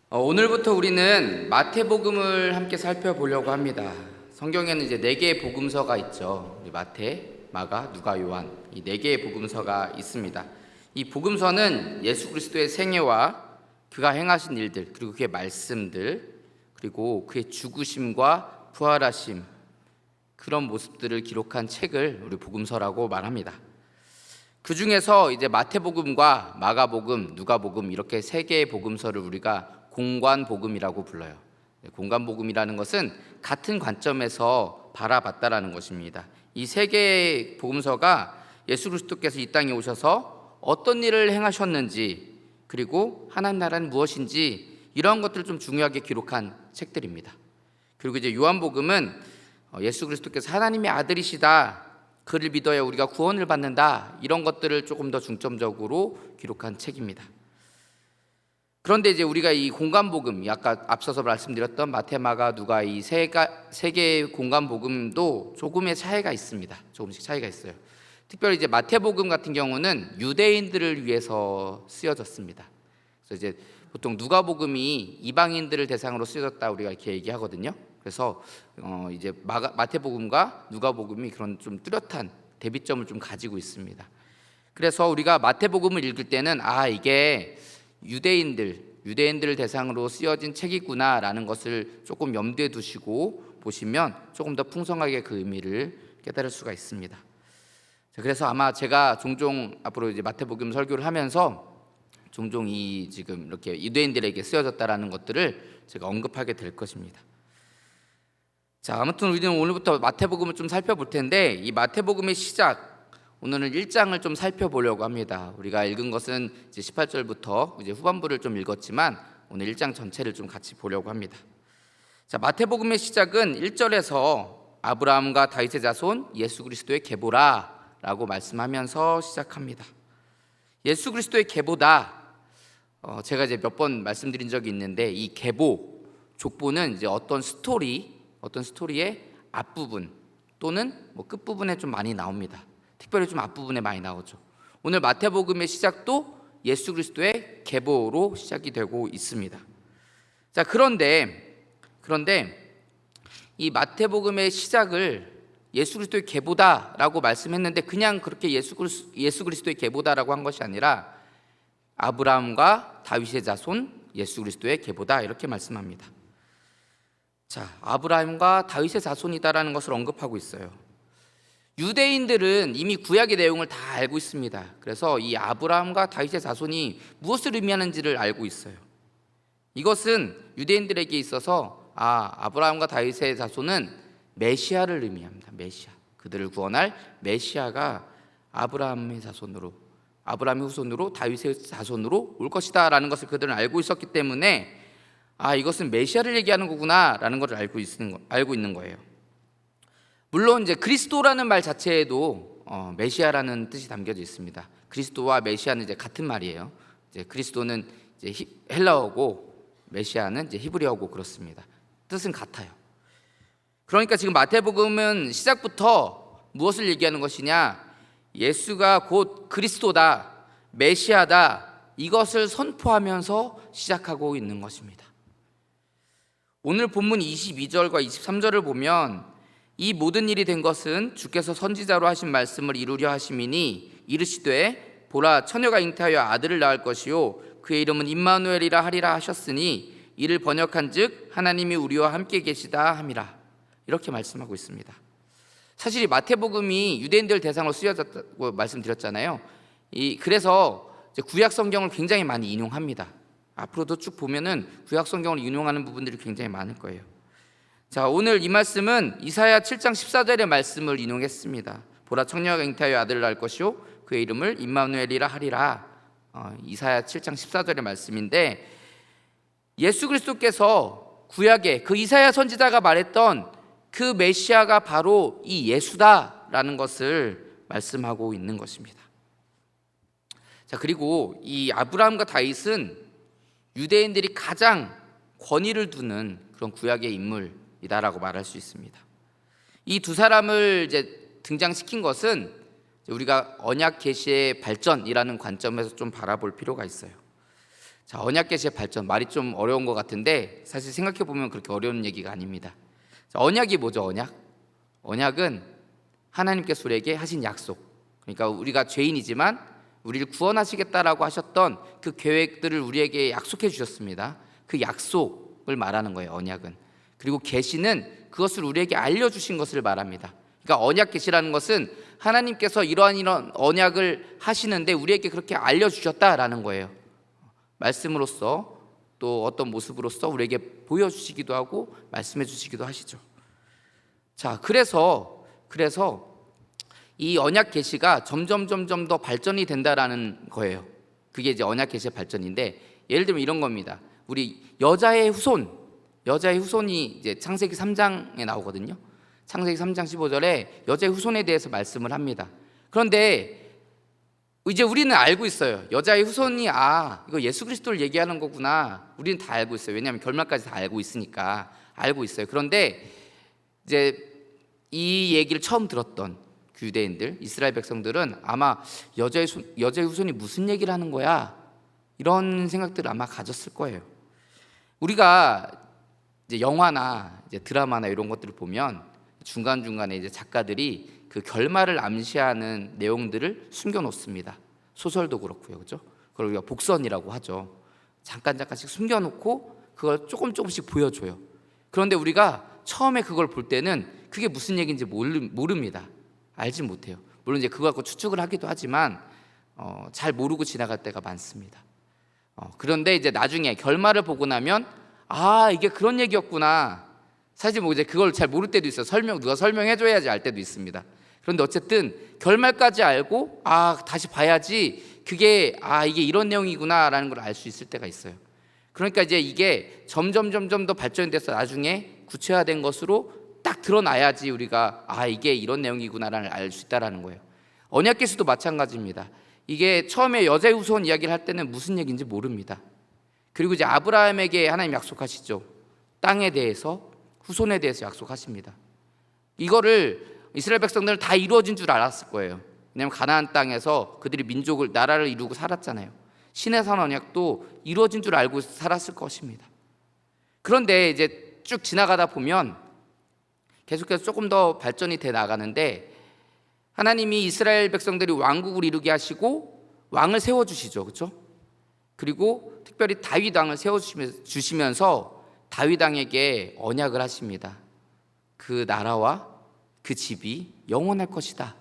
오늘부터 우리는 마태복음을 함께 살펴보려고 합니다. 성경에는 이제 4개의 복음서가 있죠. 마태, 마가, 누가, 요한, 이 4개의 복음서가 있습니다. 이 복음서는 예수 그리스도의 생애와 그가 행하신 일들, 그리고 그의 말씀들, 그리고 그의 죽으심과 부활하심, 그런 모습들을 기록한 책을 우리 복음서라고 말합니다. 그 중에서 이제 마태복음과 마가복음, 누가복음 이렇게 3개의 복음서를 우리가 공관복음이라고 불러요. 공관복음이라는 것은 같은 관점에서 바라봤다라는 것입니다. 이 3개의 복음서가 예수 그리스도께서 이 땅에 오셔서 어떤 일을 행하셨는지, 그리고 하나님 나라는 무엇인지, 이런 것들을 좀 중요하게 기록한 책들입니다. 그리고 이제 요한복음은 예수 그리스도께서 하나님의 아들이시다, 그를 믿어야 우리가 구원을 받는다, 이런 것들을 조금 더 중점적으로 기록한 책입니다. 그런데 이제 우리가 이 공관복음, 아까 앞서서 말씀드렸던 마태, 마가, 누가 이 세 개의 공관복음도 조금의 차이가 있습니다. 조금씩 차이가 있어요. 특별히 이제 마태복음 같은 경우는 유대인들을 위해서 쓰여졌습니다. 그래서 이제 보통 누가복음이 이방인들을 대상으로 쓰여졌다 우리가 이렇게 얘기하거든요. 그래서 이제 마태복음과 누가복음이 그런 좀 뚜렷한 대비점을 좀 가지고 있습니다. 그래서 우리가 마태복음을 읽을 때는 이게 유대인들을 대상으로 쓰여진 책이구나라는 것을 조금 염두에 두시고 보시면 조금 더 풍성하게 그 의미를 깨달을 수가 있습니다. 그래서 아마 제가 종종 앞으로 이제 마태복음 설교를 하면서 종종 이 지금 이렇게 유대인들에게 쓰여졌다라는 것들을 제가 언급하게 될 것입니다. 자, 아무튼 우리는 오늘부터 마태복음을 좀 살펴볼 텐데, 이 마태복음의 시작, 오늘은 1장을 좀 살펴보려고 합니다. 우리가 읽은 것은 이제 18절부터 이제 후반부를 좀 읽었지만 오늘 1장 전체를 좀 같이 보려고 합니다. 자, 마태복음의 시작은 1절에서 아브라함과 다윗의 자손 예수 그리스도의 계보라라고 말씀하면서 시작합니다. 예수 그리스도의 계보다, 제가 이제 몇 번 말씀드린 적이 있는데, 이 계보, 족보는 이제 어떤 스토리의 앞부분 또는 뭐 끝부분에 좀 많이 나옵니다. 특별히 좀 앞부분에 많이 나오죠. 오늘 마태복음의 시작도 예수 그리스도의 계보로 시작이 되고 있습니다. 자, 그런데 이 마태복음의 시작을 예수 그리스도의 계보다라고 말씀했는데, 그냥 그렇게 예수 그리스도의 계보다라고 한 것이 아니라 아브라함과 다윗의 자손 예수 그리스도의 계보다, 이렇게 말씀합니다. 자, 아브라함과 다윗의 자손이다라는 것을 언급하고 있어요. 유대인들은 이미 구약의 내용을 다 알고 있습니다. 그래서 이 아브라함과 다윗의 자손이 무엇을 의미하는지를 알고 있어요. 이것은 유대인들에게 있어서 아브라함과 다윗의 자손은 메시아를 의미합니다. 메시아, 그들을 구원할 메시아가 아브라함의 후손으로 다윗의 자손으로 올 것이다 라는 것을 그들은 알고 있었기 때문에 이것은 메시아를 얘기하는 거구나 라는 것을 알고 있는 거예요. 물론 이제 그리스도라는 말 자체에도 메시아라는 뜻이 담겨져 있습니다. 그리스도와 메시아는 이제 같은 말이에요. 이제 그리스도는 이제 헬라어고 메시아는 이제 히브리어고 그렇습니다. 뜻은 같아요. 그러니까 지금 마태복음은 시작부터 무엇을 얘기하는 것이냐? 예수가 곧 그리스도다, 메시아다, 이것을 선포하면서 시작하고 있는 것입니다. 오늘 본문 22절과 23절을 보면, 이 모든 일이 된 것은 주께서 선지자로 하신 말씀을 이루려 하심이니, 이르시되 보라, 처녀가 잉태하여 아들을 낳을 것이요 그의 이름은 임마누엘이라 하리라 하셨으니, 이를 번역한즉 하나님이 우리와 함께 계시다 함이라, 이렇게 말씀하고 있습니다. 사실 이 마태복음이 유대인들 대상으로 쓰여졌다고 말씀드렸잖아요. 그래서 구약 성경을 굉장히 많이 인용합니다. 앞으로도 쭉 보면은 구약 성경을 인용하는 부분들이 굉장히 많을 거예요. 자, 오늘 이 말씀은 이사야 7장 14절의 말씀을 인용했습니다. 보라, 처녀가 잉태하여 아들을 낳을 것이요 그의 이름을 임마누엘이라 하리라. 이사야 7장 14절의 말씀인데, 예수 그리스도께서 구약에 그 이사야 선지자가 말했던 그 메시아가 바로 이 예수다라는 것을 말씀하고 있는 것입니다. 자, 그리고 이 아브라함과 다윗은 유대인들이 가장 권위를 두는 그런 구약의 인물이다라고 말할 수 있습니다. 이 두 사람을 이제 등장시킨 것은 우리가 언약 계시의 발전이라는 관점에서 좀 바라볼 필요가 있어요. 자, 언약 계시의 발전, 말이 좀 어려운 것 같은데 사실 생각해 보면 그렇게 어려운 얘기가 아닙니다. 자, 언약이 뭐죠? 언약은 하나님께서 우리에게 하신 약속. 그러니까 우리가 죄인이지만 우리를 구원하시겠다라고 하셨던 그 계획들을 우리에게 약속해 주셨습니다. 그 약속을 말하는 거예요, 언약은. 그리고 계시는 그것을 우리에게 알려주신 것을 말합니다. 그러니까 언약 계시라는 것은 하나님께서 이러한 언약을 하시는데 우리에게 그렇게 알려주셨다라는 거예요. 말씀으로써 또 어떤 모습으로써 우리에게 보여주시기도 하고 말씀해 주시기도 하시죠. 자, 그래서 이 언약 계시가 점점 더 발전이 된다라는 거예요. 그게 이제 언약 계시의 발전인데, 예를 들면 이런 겁니다. 우리 여자의 후손이 이제 창세기 3장에 나오거든요. 창세기 3장 15절에 여자의 후손에 대해서 말씀을 합니다. 그런데 이제 우리는 알고 있어요. 여자의 후손이 이거 예수 그리스도를 얘기하는 거구나. 우리는 다 알고 있어요. 왜냐하면 결말까지 다 알고 있으니까 알고 있어요. 그런데 이제 이 얘기를 처음 들었던 유대인들, 이스라엘 백성들은 아마 여자의 후손이 무슨 얘기를 하는 거야? 이런 생각들을 아마 가졌을 거예요. 우리가 이제 영화나 이제 드라마나 이런 것들을 보면 중간중간에 이제 작가들이 그 결말을 암시하는 내용들을 숨겨놓습니다. 소설도 그렇고요, 그렇죠? 그걸 우리가 복선이라고 하죠. 잠깐씩 숨겨놓고 그걸 조금씩 보여줘요. 그런데 우리가 처음에 그걸 볼 때는 그게 무슨 얘기인지 모릅니다. 알지 못해요. 물론 이제 그거 갖고 추측을 하기도 하지만 잘 모르고 지나갈 때가 많습니다. 그런데 이제 나중에 결말을 보고 나면 이게 그런 얘기였구나. 사실 뭐 이제 그걸 잘 모를 때도 있어요. 누가 설명해줘야지 알 때도 있습니다. 그런데 어쨌든 결말까지 알고 다시 봐야지 이게 이런 내용이구나라는 걸 알 수 있을 때가 있어요. 그러니까 이제 이게 점점 더 발전이 돼서 나중에 구체화된 것으로 딱 드러나야지 우리가 이게 이런 내용이구나를 알 수 있다라는 거예요. 언약 계시도 마찬가지입니다. 이게 처음에 여자의 후손 이야기를 할 때는 무슨 얘기인지 모릅니다. 그리고 이제 아브라함에게 하나님 약속하시죠. 땅에 대해서, 후손에 대해서 약속하십니다. 이거를 이스라엘 백성들은 다 이루어진 줄 알았을 거예요. 왜냐하면 가나안 땅에서 그들이 나라를 이루고 살았잖아요. 신의 산 언약도 이루어진 줄 알고 살았을 것입니다. 그런데 이제 쭉 지나가다 보면 계속해서 조금 더 발전이 돼 나가는데, 하나님이 이스라엘 백성들이 왕국을 이루게 하시고 왕을 세워주시죠, 그렇죠? 그리고 특별히 다윗 왕을 세워주시면서 다윗 왕에게 언약을 하십니다. 그 나라와 그 집이 영원할 것이다.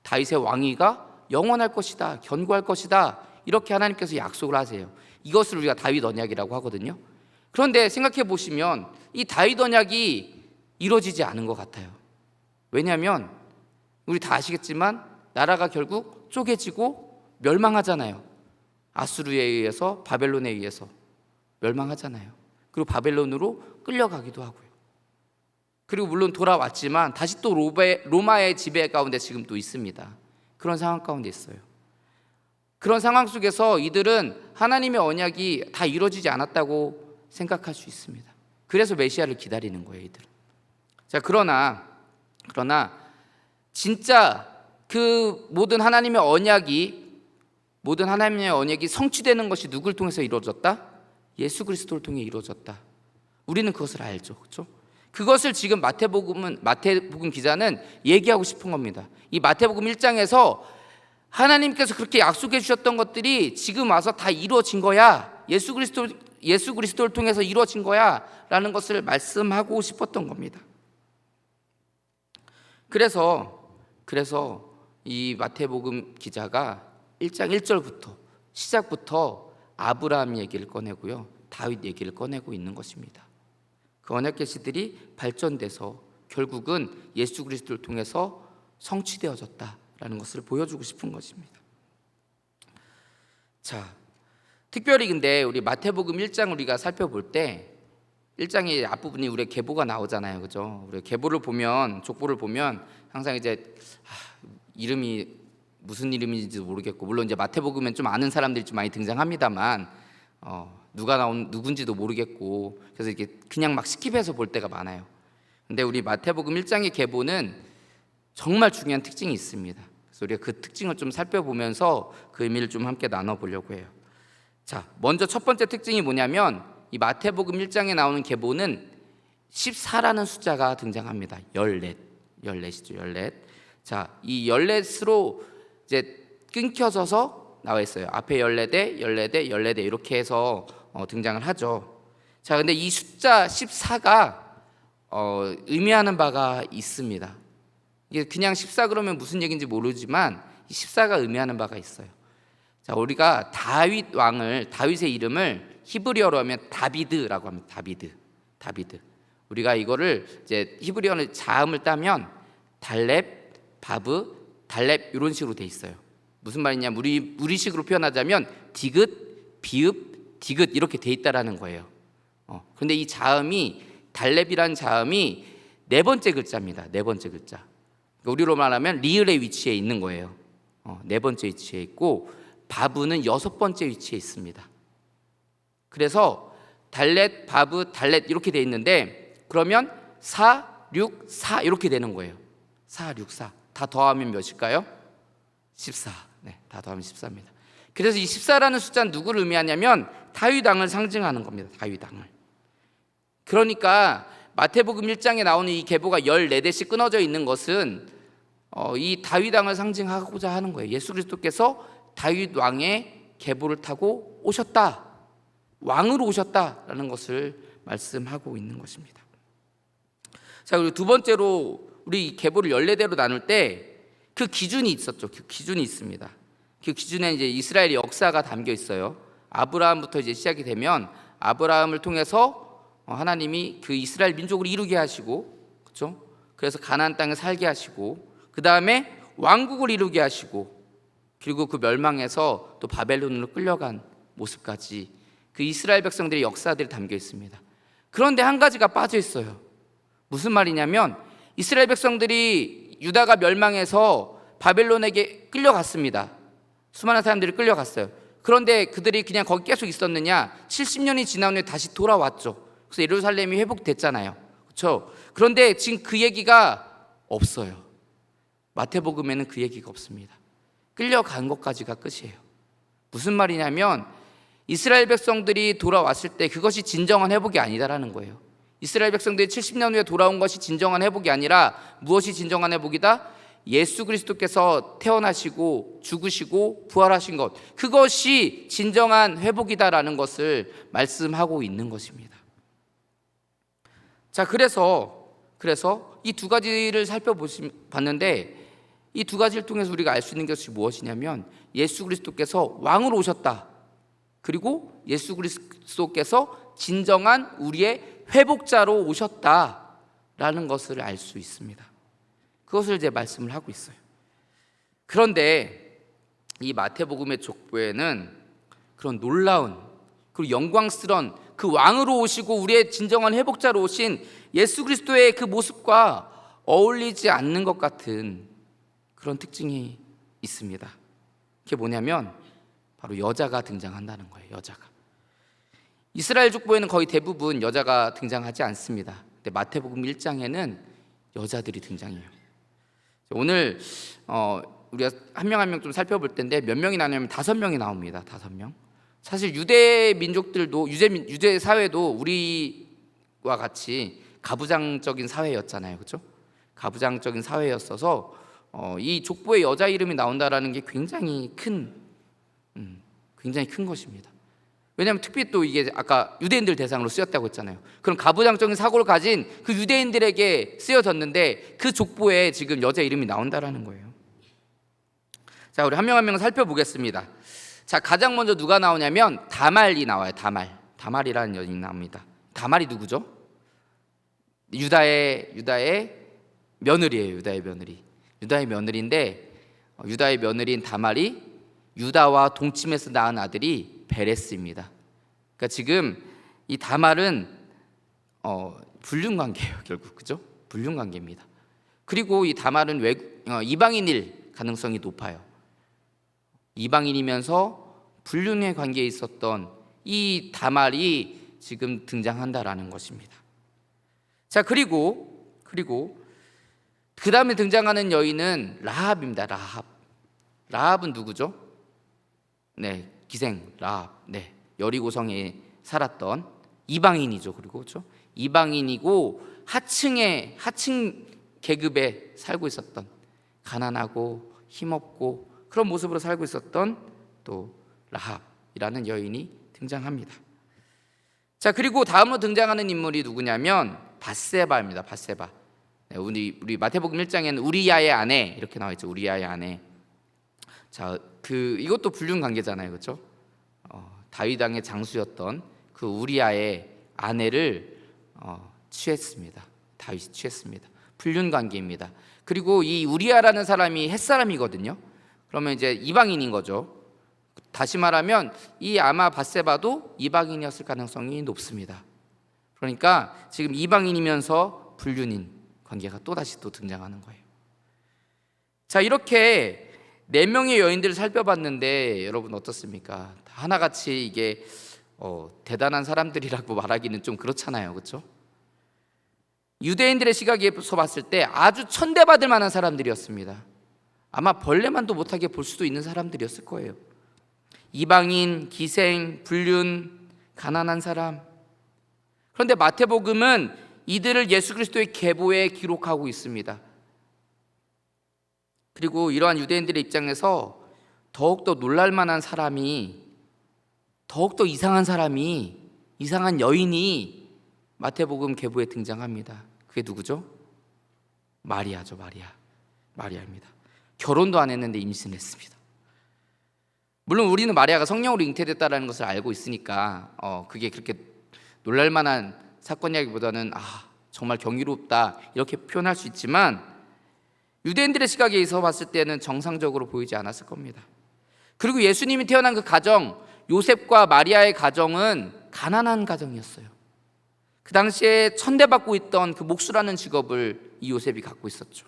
다윗의 왕위가 영원할 것이다. 견고할 것이다. 이렇게 하나님께서 약속을 하세요. 이것을 우리가 다윗 언약이라고 하거든요. 그런데 생각해 보시면 이 다윗 언약이 이루어지지 않은 것 같아요. 왜냐하면 우리 다 아시겠지만 나라가 결국 쪼개지고 멸망하잖아요. 아수르에 의해서, 바벨론에 의해서 멸망하잖아요. 그리고 바벨론으로 끌려가기도 하고요. 그리고 물론 돌아왔지만 다시 또 로마의 지배 가운데 지금 또 있습니다. 그런 상황 가운데 있어요. 그런 상황 속에서 이들은 하나님의 언약이 다 이루어지지 않았다고 생각할 수 있습니다. 그래서 메시아를 기다리는 거예요, 이들은. 자, 그러나 진짜 그 모든 하나님의 언약이 성취되는 것이 누굴 통해서 이루어졌다? 예수 그리스도를 통해 이루어졌다. 우리는 그것을 알죠, 그렇죠? 그것을 지금 마태복음 기자는 얘기하고 싶은 겁니다. 이 마태복음 1장에서 하나님께서 그렇게 약속해 주셨던 것들이 지금 와서 다 이루어진 거야. 예수 그리스도를 통해서 이루어진 거야 라는 것을 말씀하고 싶었던 겁니다. 그래서 이 마태복음 기자가 1장 1절부터 시작부터 아브라함 얘기를 꺼내고요, 다윗 얘기를 꺼내고 있는 것입니다. 그 언약 계시들이 발전돼서 결국은 예수 그리스도를 통해서 성취되어졌다라는 것을 보여주고 싶은 것입니다. 자, 특별히 근데 우리 마태복음 1장 우리가 살펴볼 때 1장의 앞부분이 우리 계보가 나오잖아요, 그죠? 우리 계보를 보면, 족보를 보면 항상 이제 이름이 무슨 이름인지도 모르겠고, 물론 이제 마태복음엔 좀 아는 사람들이 좀 많이 등장합니다만 누가 누군지도 모르겠고, 그래서 이렇게 그냥 막 스킵해서 볼 때가 많아요. 근데 우리 마태복음 1장의 계보는 정말 중요한 특징이 있습니다. 그래서 우리가 그 특징을 좀 살펴보면서 그 의미를 좀 함께 나눠보려고 해요. 자, 먼저 첫 번째 특징이 뭐냐면 이 마태복음 1장에 나오는 계보는 14라는 숫자가 등장합니다. 14이죠. 14. 자, 이 14으로 이제 끊겨져서 나와 있어요. 앞에 14대, 14대, 14대 이렇게 해서 등장을 하죠. 자, 근데 이 숫자 14가 의미하는 바가 있습니다. 이게 그냥 14 그러면 무슨 얘기인지 모르지만 이 14가 의미하는 바가 있어요. 자, 우리가 다윗의 이름을 히브리어로 하면 다비드라고 합니다. 다비드. 우리가 이거를 이제 히브리어는 자음을 따면 달렙, 바브, 달렙 이런 식으로 돼 있어요. 무슨 말이냐? 우리식으로 표현하자면 디귿, 비읍, 디귿 이렇게 돼 있다라는 거예요. 그런데 이 자음이 달렙이라는 자음이 네 번째 글자입니다. 네 번째 글자. 그러니까 우리로 말하면 리을의 위치에 있는 거예요. 네 번째 위치에 있고 바브는 여섯 번째 위치에 있습니다. 그래서 달렛, 바브, 달렛 이렇게 돼 있는데 그러면 4, 6, 4 이렇게 되는 거예요. 4, 6, 4 다 더하면 몇일까요? 14. 네, 다 더하면 14입니다. 그래서 이 14라는 숫자는 누구를 의미하냐면 다윗 왕을 상징하는 겁니다. 다윗 왕을. 그러니까 마태복음 1장에 나오는 이 계보가 14대씩 끊어져 있는 것은 이 다윗 왕을 상징하고자 하는 거예요. 예수 그리스도께서 다윗 왕의 계보를 타고 오셨다. 왕으로 오셨다라는 것을 말씀하고 있는 것입니다. 자, 그리고 두 번째로 우리 계보를 14대로 나눌 때 그 기준이 있었죠. 그 기준이 있습니다. 그 기준에 이제 이스라엘의 역사가 담겨 있어요. 아브라함부터 이제 시작이 되면 아브라함을 통해서 하나님이 그 이스라엘 민족을 이루게 하시고, 그렇죠? 그래서 가나안 땅에 살게 하시고, 그 다음에 왕국을 이루게 하시고, 그리고 그 멸망에서 또 바벨론으로 끌려간 모습까지 그 이스라엘 백성들의 역사들이 담겨 있습니다. 그런데 한 가지가 빠져 있어요. 무슨 말이냐면 이스라엘 백성들이 유다가 멸망해서 바벨론에게 끌려갔습니다. 수많은 사람들이 끌려갔어요. 그런데 그들이 그냥 거기 계속 있었느냐? 70년이 지난 후에 다시 돌아왔죠. 그래서 예루살렘이 회복됐잖아요. 그렇죠? 그런데 지금 그 얘기가 없어요. 마태복음에는 그 얘기가 없습니다. 끌려간 것까지가 끝이에요. 무슨 말이냐면 이스라엘 백성들이 돌아왔을 때 그것이 진정한 회복이 아니다라는 거예요. 이스라엘 백성들이 70년 후에 돌아온 것이 진정한 회복이 아니라 무엇이 진정한 회복이다? 예수 그리스도께서 태어나시고 죽으시고 부활하신 것, 그것이 진정한 회복이다라는 것을 말씀하고 있는 것입니다. 자, 그래서 이 두 가지를 살펴봤는데 이 두 가지를 통해서 우리가 알 수 있는 것이 무엇이냐면 예수 그리스도께서 왕으로 오셨다. 그리고 예수 그리스도께서 진정한 우리의 회복자로 오셨다라는 것을 알 수 있습니다. 그것을 이제 말씀을 하고 있어요. 그런데 이 마태복음의 족보에는 그런 놀라운 그리고 영광스러운 그 왕으로 오시고 우리의 진정한 회복자로 오신 예수 그리스도의 그 모습과 어울리지 않는 것 같은 그런 특징이 있습니다. 그게 뭐냐면 바로 여자가 등장한다는 거예요. 여자가. 이스라엘 족보에는 거의 대부분 여자가 등장하지 않습니다. 근데 마태복음 1장에는 여자들이 등장해요. 오늘 우리가 한 명 한 명 좀 살펴볼 텐데 몇 명이 나오냐면 5명이 나옵니다. 5명. 사실 유대 민족들도 유대 사회도 우리와 같이 가부장적인 사회였잖아요. 그렇죠? 가부장적인 사회였어서 이 족보에 여자 이름이 나온다라는 게 굉장히 큰 것입니다. 왜냐하면 특히 또 이게 아까 유대인들 대상으로 쓰였다고 했잖아요. 그럼 가부장적인 사고를 가진 그 유대인들에게 쓰여졌는데 그 족보에 지금 여자 이름이 나온다라는 거예요. 자, 우리 한 명 한 명 살펴보겠습니다. 자, 가장 먼저 누가 나오냐면 다말이 나와요. 다말이라는 여인이 나옵니다. 다말이 누구죠? 유다의 며느리예요. 유다의 며느리인데 유다의 며느리인 다말이 유다와 동침해서 낳은 아들이 베레스입니다. 그러니까 지금 이 다말은 불륜 관계예요, 결국. 그죠? 불륜 관계입니다. 그리고 이 다말은 이방인일 가능성이 높아요. 이방인이면서 불륜의 관계에 있었던 이 다말이 지금 등장한다라는 것입니다. 자, 그리고 그 다음에 등장하는 여인은 라합입니다. 라합은 누구죠? 네, 기생 라합. 네, 여리고성에 살았던 이방인이죠. 그리고 그렇죠? 이방인이고 하층 계급에 살고 있었던, 가난하고 힘없고 그런 모습으로 살고 있었던 또 라합이라는 여인이 등장합니다. 자, 그리고 다음으로 등장하는 인물이 누구냐면 밧세바입니다. 밧세바. 네, 우리 마태복음 1장에는 우리야의 아내 이렇게 나와 있죠. 우리야의 아내. 자, 이것도 불륜 관계잖아요, 그렇죠? 다윗 왕의 장수였던 그 우리야의 아내를 취했습니다. 다윗이 취했습니다. 불륜 관계입니다. 그리고 이 우리야라는 사람이 헷 사람이거든요. 그러면 이제 이방인인 거죠. 다시 말하면 이 아마 밧세바도 이방인이었을 가능성이 높습니다. 그러니까 지금 이방인이면서 불륜인 관계가 또다시 등장하는 거예요. 자, 이렇게 4명의 여인들을 살펴봤는데 여러분 어떻습니까? 하나같이 이게 대단한 사람들이라고 말하기는 좀 그렇잖아요, 그렇죠? 유대인들의 시각에서 봤을 때 아주 천대받을 만한 사람들이었습니다. 아마 벌레만도 못하게 볼 수도 있는 사람들이었을 거예요. 이방인, 기생, 불륜, 가난한 사람. 그런데 마태복음은 이들을 예수 그리스도의 계보에 기록하고 있습니다. 그리고 이러한 유대인들의 입장에서 더욱더 놀랄만한 사람이, 더욱더 이상한 사람이, 이상한 여인이 마태복음 계보에 등장합니다. 그게 누구죠? 마리아죠. 마리아입니다. 결혼도 안 했는데 임신했습니다. 물론 우리는 마리아가 성령으로 잉태됐다는 것을 알고 있으니까 그게 그렇게 놀랄만한 사건이라기보다는 정말 경이롭다 이렇게 표현할 수 있지만 유대인들의 시각에서 봤을 때는 정상적으로 보이지 않았을 겁니다. 그리고 예수님이 태어난 그 가정, 요셉과 마리아의 가정은 가난한 가정이었어요. 그 당시에 천대받고 있던 그 목수라는 직업을 이 요셉이 갖고 있었죠.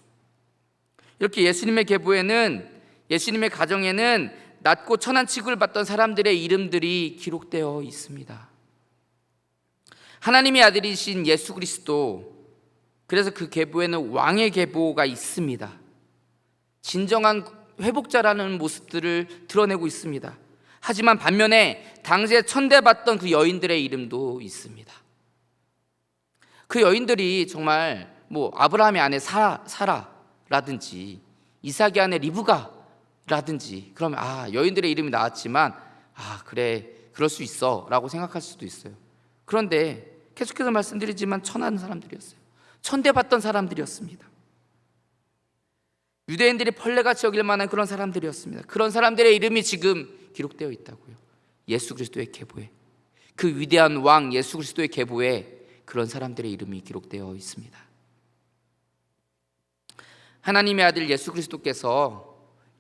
이렇게 예수님의 계보에는, 예수님의 가정에는 낮고 천한 취급을 받던 사람들의 이름들이 기록되어 있습니다. 하나님의 아들이신 예수 그리스도, 그래서 그 계보에는 왕의 계보가 있습니다. 진정한 회복자라는 모습들을 드러내고 있습니다. 하지만 반면에 당시에 천대받던 그 여인들의 이름도 있습니다. 그 여인들이 정말 아브라함의 아내 사라라든지 이삭의 아내 리브가라든지, 그러면 여인들의 이름이 나왔지만 그래, 그럴 수 있어 라고 생각할 수도 있어요. 그런데 계속해서 말씀드리지만 천한 사람들이었어요. 천대받던 사람들이었습니다. 유대인들이 벌레같이 여길 만한 그런 사람들이었습니다. 그런 사람들의 이름이 지금 기록되어 있다고요. 예수 그리스도의 계보에, 그 위대한 왕 예수 그리스도의 계보에 그런 사람들의 이름이 기록되어 있습니다. 하나님의 아들 예수 그리스도께서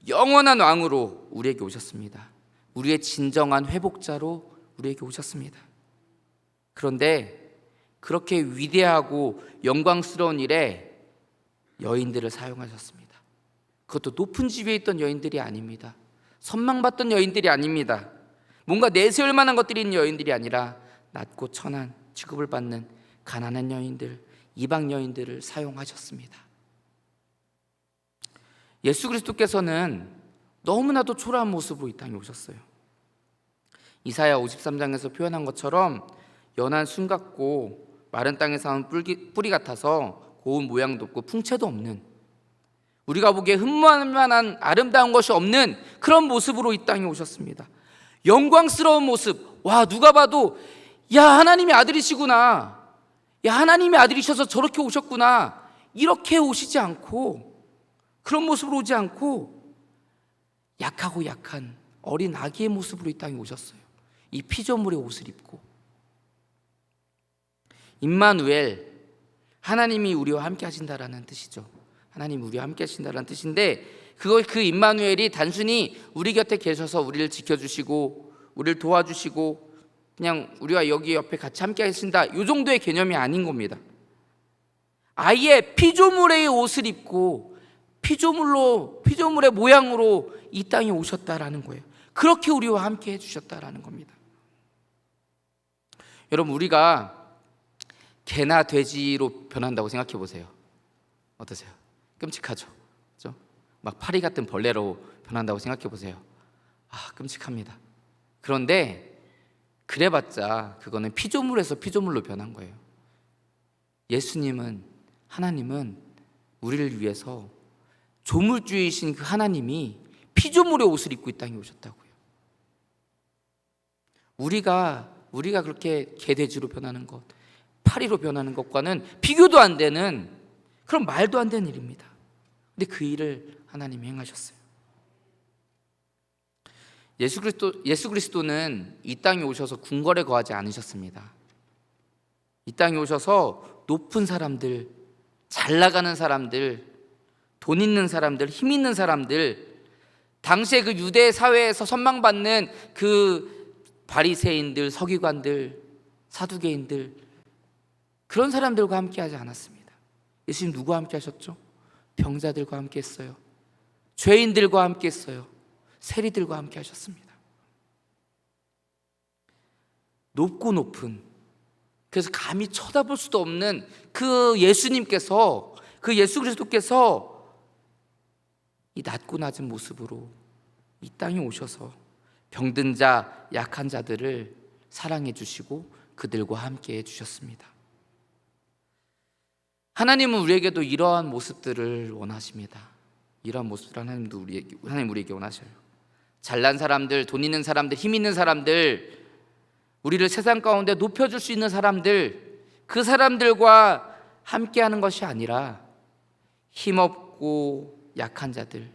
영원한 왕으로 우리에게 오셨습니다. 우리의 진정한 회복자로 우리에게 오셨습니다. 그런데 그렇게 위대하고 영광스러운 일에 여인들을 사용하셨습니다. 그것도 높은 지위에 있던 여인들이 아닙니다. 선망받던 여인들이 아닙니다. 뭔가 내세울 만한 것들이 있는 여인들이 아니라 낮고 천한 취급을 받는 가난한 여인들, 이방 여인들을 사용하셨습니다. 예수 그리스도께서는 너무나도 초라한 모습으로 이 땅에 오셨어요. 이사야 53장에서 표현한 것처럼 연한 순 같고 마른 땅에서 나온 뿌리 같아서 고운 모양도 없고 풍채도 없는, 우리가 보기에 흠모할 만한 아름다운 것이 없는 그런 모습으로 이 땅에 오셨습니다. 영광스러운 모습, 누가 봐도 하나님의 아들이시구나, 하나님의 아들이셔서 저렇게 오셨구나, 이렇게 오시지 않고, 그런 모습으로 오지 않고 약하고 약한 어린 아기의 모습으로 이 땅에 오셨어요. 이 피조물의 옷을 입고. 임마누엘, 하나님이 우리와 함께 하신다라는 뜻이죠. 하나님이 우리와 함께 하신다라는 뜻인데, 그 임마누엘이 단순히 우리 곁에 계셔서 우리를 지켜주시고 우리를 도와주시고 그냥 우리와 여기 옆에 같이 함께 하신다, 이 정도의 개념이 아닌 겁니다. 아예 피조물의 옷을 입고 피조물의 모양으로 이 땅에 오셨다라는 거예요. 그렇게 우리와 함께 해주셨다라는 겁니다. 여러분, 우리가 개나 돼지로 변한다고 생각해 보세요. 어떠세요? 끔찍하죠? 그렇죠? 막 파리 같은 벌레로 변한다고 생각해 보세요. 끔찍합니다. 그런데 그래봤자 그거는 피조물에서 피조물로 변한 거예요. 예수님은, 하나님은 우리를 위해서 조물주이신 그 하나님이 피조물의 옷을 입고 이 땅에 오셨다고요. 우리가 그렇게 개돼지로 변하는 것, 파리로 변하는 것과는 비교도 안 되는, 그런 말도 안 되는 일입니다. 근데 그 일을 하나님이 행하셨어요. 예수 그리스도는 이 땅에 오셔서 궁궐에 거하지 않으셨습니다. 이 땅에 오셔서 높은 사람들, 잘 나가는 사람들, 돈 있는 사람들, 힘 있는 사람들, 당시에 그 유대 사회에서 선망받는 그 바리새인들, 서기관들, 사두개인들, 그런 사람들과 함께 하지 않았습니다. 예수님 누구와 함께 하셨죠? 병자들과 함께 했어요. 죄인들과 함께 했어요. 세리들과 함께 하셨습니다. 높고 높은, 그래서 감히 쳐다볼 수도 없는 그 예수님께서, 그 예수 그리스도께서 이 낮고 낮은 모습으로 이 땅에 오셔서 병든 자, 약한 자들을 사랑해 주시고 그들과 함께 해 주셨습니다. 하나님은 우리에게도 이러한 모습들을 원하십니다. 이러한 모습들을 하나님 우리에게 원하셔요. 잘난 사람들, 돈 있는 사람들, 힘 있는 사람들, 우리를 세상 가운데 높여줄 수 있는 사람들, 그 사람들과 함께하는 것이 아니라 힘없고 약한 자들,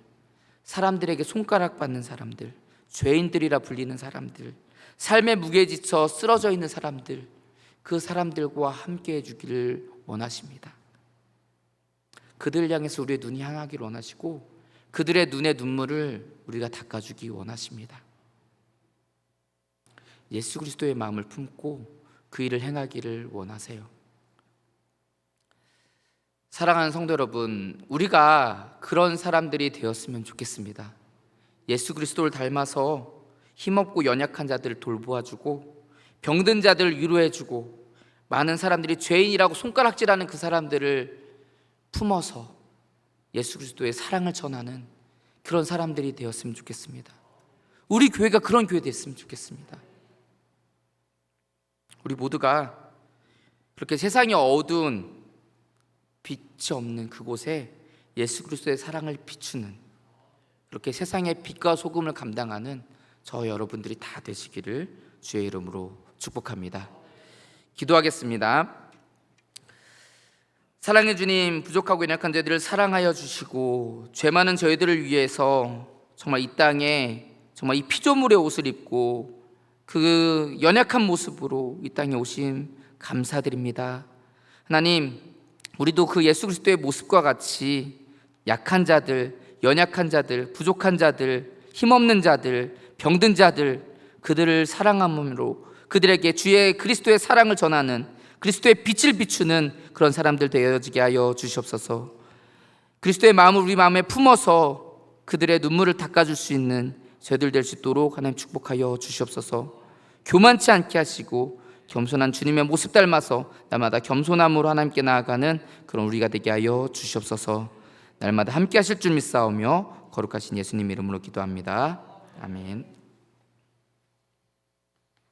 사람들에게 손가락 받는 사람들, 죄인들이라 불리는 사람들, 삶의 무게에 지쳐 쓰러져 있는 사람들, 그 사람들과 함께해 주기를 원하십니다. 그들을 향해서 우리의 눈이 향하기를 원하시고 그들의 눈의 눈물을 우리가 닦아주기 원하십니다. 예수 그리스도의 마음을 품고 그 일을 행하기를 원하세요. 사랑하는 성도 여러분, 우리가 그런 사람들이 되었으면 좋겠습니다. 예수 그리스도를 닮아서 힘없고 연약한 자들을 돌보아주고 병든 자들을 위로해주고 많은 사람들이 죄인이라고 손가락질하는 그 사람들을 품어서 예수 그리스도의 사랑을 전하는 그런 사람들이 되었으면 좋겠습니다. 우리 교회가 그런 교회 됐으면 좋겠습니다. 우리 모두가 그렇게 세상이 어두운 빛이 없는 그곳에 예수 그리스도의 사랑을 비추는, 그렇게 세상의 빛과 소금을 감당하는 저 여러분들이 다 되시기를 주의 이름으로 축복합니다. 기도하겠습니다. 사랑해 주님, 부족하고 연약한 저희들을 사랑하여 주시고 죄 많은 저희들을 위해서 정말 이 땅에 정말 이 피조물의 옷을 입고 그 연약한 모습으로 이 땅에 오신 감사드립니다. 하나님, 우리도 그 예수 그리스도의 모습과 같이 약한 자들, 연약한 자들, 부족한 자들, 힘없는 자들, 병든 자들, 그들을 사랑함으로 그들에게 주의 그리스도의 사랑을 전하는, 그리스도의 빛을 비추는 그런 사람들 되어지게 하여 주시옵소서. 그리스도의 마음을 우리 마음에 품어서 그들의 눈물을 닦아줄 수 있는 저희들 될 수 있도록 하나님 축복하여 주시옵소서. 교만치 않게 하시고 겸손한 주님의 모습 닮아서 날마다 겸손함으로 하나님께 나아가는 그런 우리가 되게 하여 주시옵소서. 날마다 함께 하실 줄 믿사오며 거룩하신 예수님 이름으로 기도합니다. 아멘.